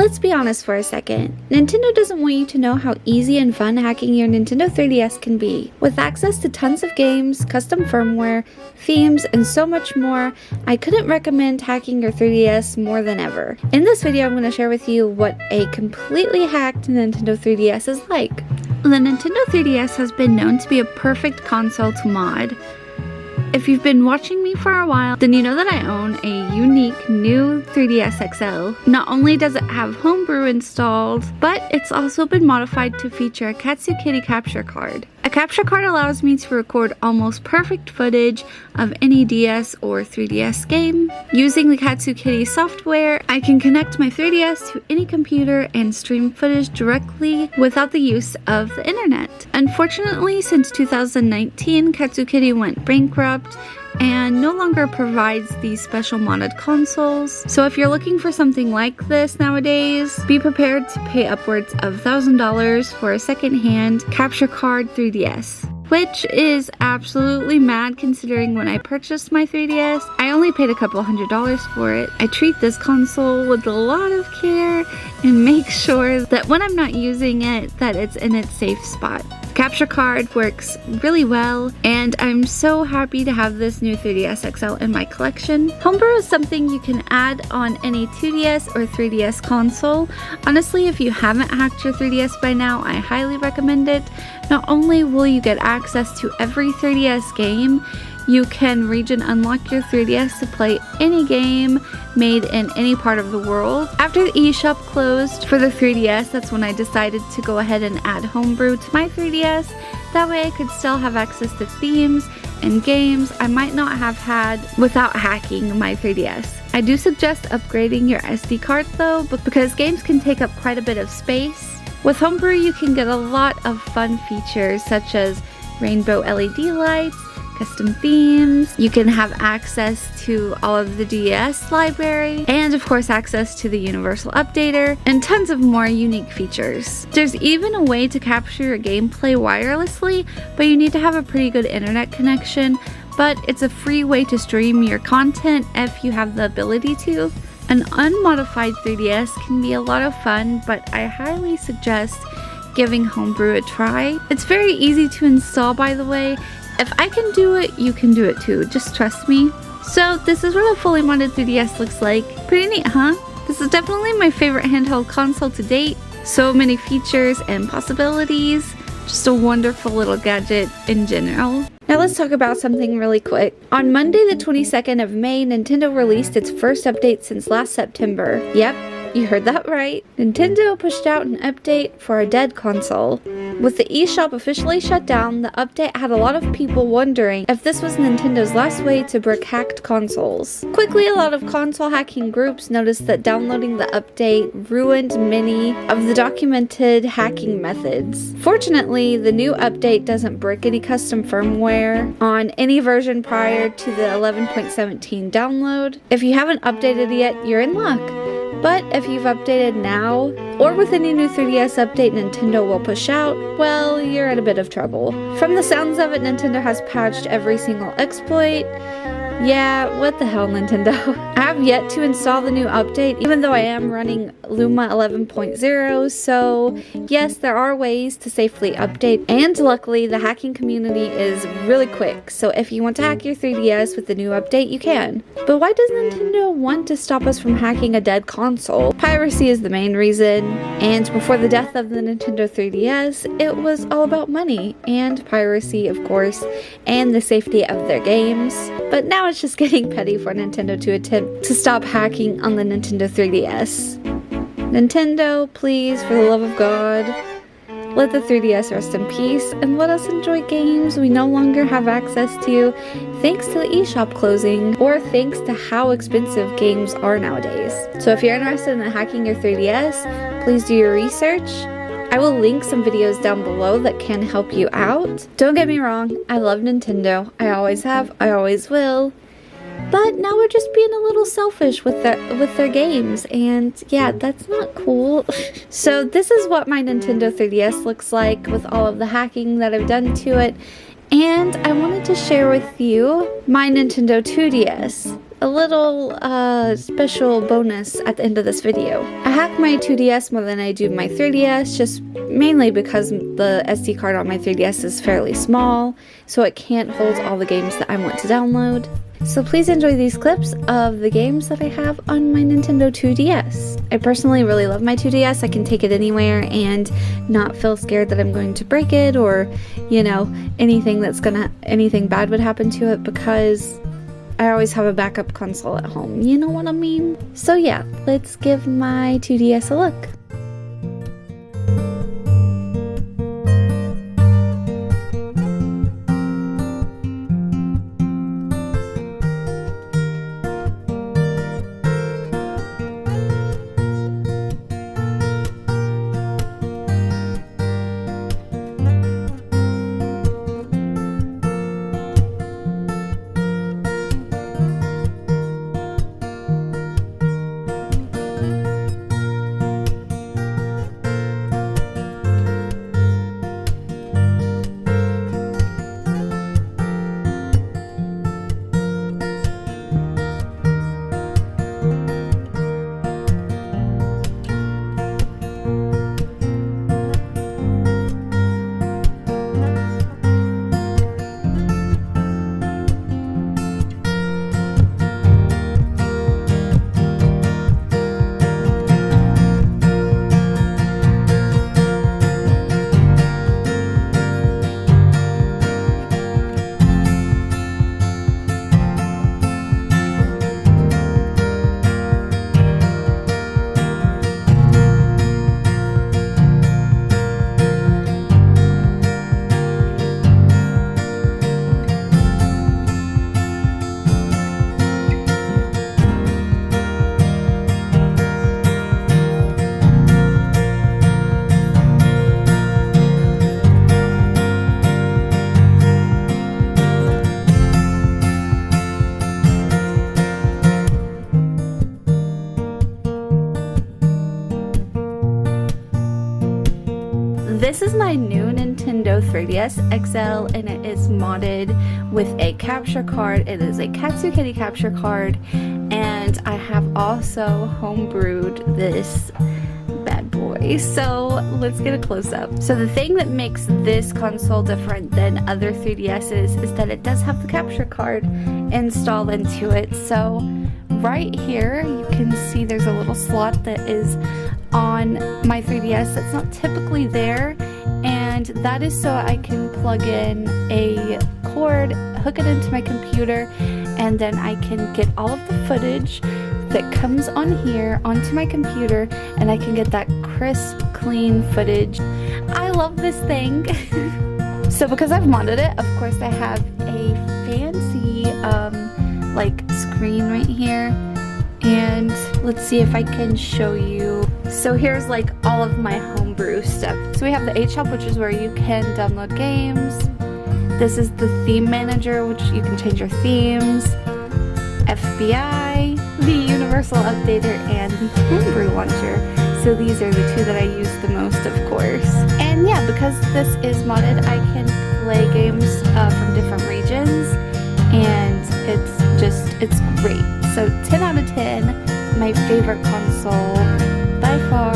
let's be honest for a second. Nintendo doesn't want you to know how easy and fun hacking your Nintendo 3DS can be. With access to tons of games, custom firmware, themes, and so much more, I couldn't recommend hacking your 3DS more than ever. In this video, I'm going to share with you what a completely hacked Nintendo 3DS is like. The Nintendo 3DS has been known to be a perfect console to mod. If you've been watching me for a while, then you know that I own a unique new 3DS XL. Not only does it have Homebrew installed, but it's also been modified to feature a Katsukity Capture Card. A capture card allows me to record almost perfect footage of any DS or 3DS game. Using the Katsukity software, I can connect my 3DS to any computer and stream footage directly without the use of the internet. Unfortunately, since 2019, Katsukity went bankrupt and no longer provides these special modded consoles. So if you're looking for something like this nowadays, be prepared to pay upwards of $1,000 for a second-hand capture card 3DS. Which is absolutely mad considering when I purchased my 3DS, I only paid a couple $100s for it. I treat this console with a lot of care and make sure that when I'm not using it, that it's in its safe spot. Capture card works really well, and I'm so happy to have this new 3DS XL in my collection. Homebrew is something you can add on any 2DS or 3DS console. Honestly, if you haven't hacked your 3DS by now, I highly recommend it. Not only will you get access to every 3DS game, you can region unlock your 3DS to play any game made in any part of the world. After the eShop closed for the 3DS, that's when I decided to go ahead and add Homebrew to my 3DS. That way I could still have access to themes and games I might not have had without hacking my 3DS. I do suggest upgrading your SD card though, because games can take up quite a bit of space. With Homebrew, you can get a lot of fun features such as rainbow LED lights, custom themes, you can have access to all of the DS library, and of course access to the universal updater, and tons of more unique features. There's even a way to capture your gameplay wirelessly, but you need to have a pretty good internet connection, but it's a free way to stream your content if you have the ability to. An unmodified 3DS can be a lot of fun, but I highly suggest giving Homebrew a try. It's very easy to install, by the way. If I can do it, you can do it too, just trust me. So this is what a fully modded 3DS looks like. Pretty neat, huh? This is definitely my favorite handheld console to date. So many features and possibilities. Just a wonderful little gadget in general. Now let's talk about something really quick. On Monday the 22nd of May, Nintendo released its first update since last September. Yep, you heard that right. Nintendo pushed out an update for a dead console. With the eShop officially shut down, the update had a lot of people wondering if this was Nintendo's last way to brick hacked consoles. Quickly, a lot of console hacking groups noticed that downloading the update ruined many of the documented hacking methods. Fortunately, the new update doesn't brick any custom firmware on any version prior to the 11.17 download. If you haven't updated yet, you're in luck. But if you've updated now, or with any new 3DS update Nintendo will push out, well, you're in a bit of trouble. From the sounds of it, Nintendo has patched every single exploit. Yeah, what the hell, Nintendo? I have yet to install the new update, even though I am running Luma 11.0, so yes, there are ways to safely update, and luckily the hacking community is really quick, so if you want to hack your 3DS with the new update, you can. But why does Nintendo want to stop us from hacking a dead console? Piracy is the main reason, and before the death of the Nintendo 3DS, it was all about money, and piracy, of course, and the safety of their games. But now it's just getting petty for Nintendo to attempt to stop hacking on the Nintendo 3DS. Nintendo, please, for the love of God, let the 3DS rest in peace and let us enjoy games we no longer have access to thanks to the eShop closing, or thanks to how expensive games are nowadays. So if you're interested in hacking your 3DS, please do your research. I will link some videos down below that can help you out. Don't get me wrong, I love Nintendo. I always have, I always will. But now we're just being a little selfish with their games, and yeah, that's not cool. So this is what my Nintendo 3DS looks like with all of the hacking that I've done to it. And I wanted to share with you my Nintendo 2DS. a little special bonus at the end of this video. I hack my 2DS more than I do my 3DS, just mainly because the SD card on my 3DS is fairly small, so it can't hold all the games that I want to download. So please enjoy these clips of the games that I have on my Nintendo 2DS. I personally really love my 2DS. I can take it anywhere and not feel scared that I'm going to break it or, you know, anything bad would happen to it, because I always have a backup console at home. You know what I mean? So yeah, let's give my 2DS a look. This is my new Nintendo 3DS XL, and it is modded with a capture card. It is a Katsukity Capture Card, and I have also homebrewed this bad boy. So let's get a close-up. So the thing that makes this console different than other 3DSs is that it does have the capture card installed into it. So right here you can see there's a little slot that is on my 3DS that's not typically there, and that is so I can plug in a cord, hook it into my computer, and then I can get all of the footage that comes on here onto my computer, and I can get that crisp, clean footage. I love this thing. So because I've modded it, of course I have a fancy like screen right here, and let's see if I can show you. So here's like all of my homebrew stuff. So we have the ᵗʰÉʰᵐ, which is where you can download games. This is the theme manager, which you can change your themes. FBI, the universal updater, and the homebrew launcher. So these are the two that I use the most, of course. And yeah, because this is modded, I can play games from different regions, and it's great. So 10 out of 10, my favorite console by far.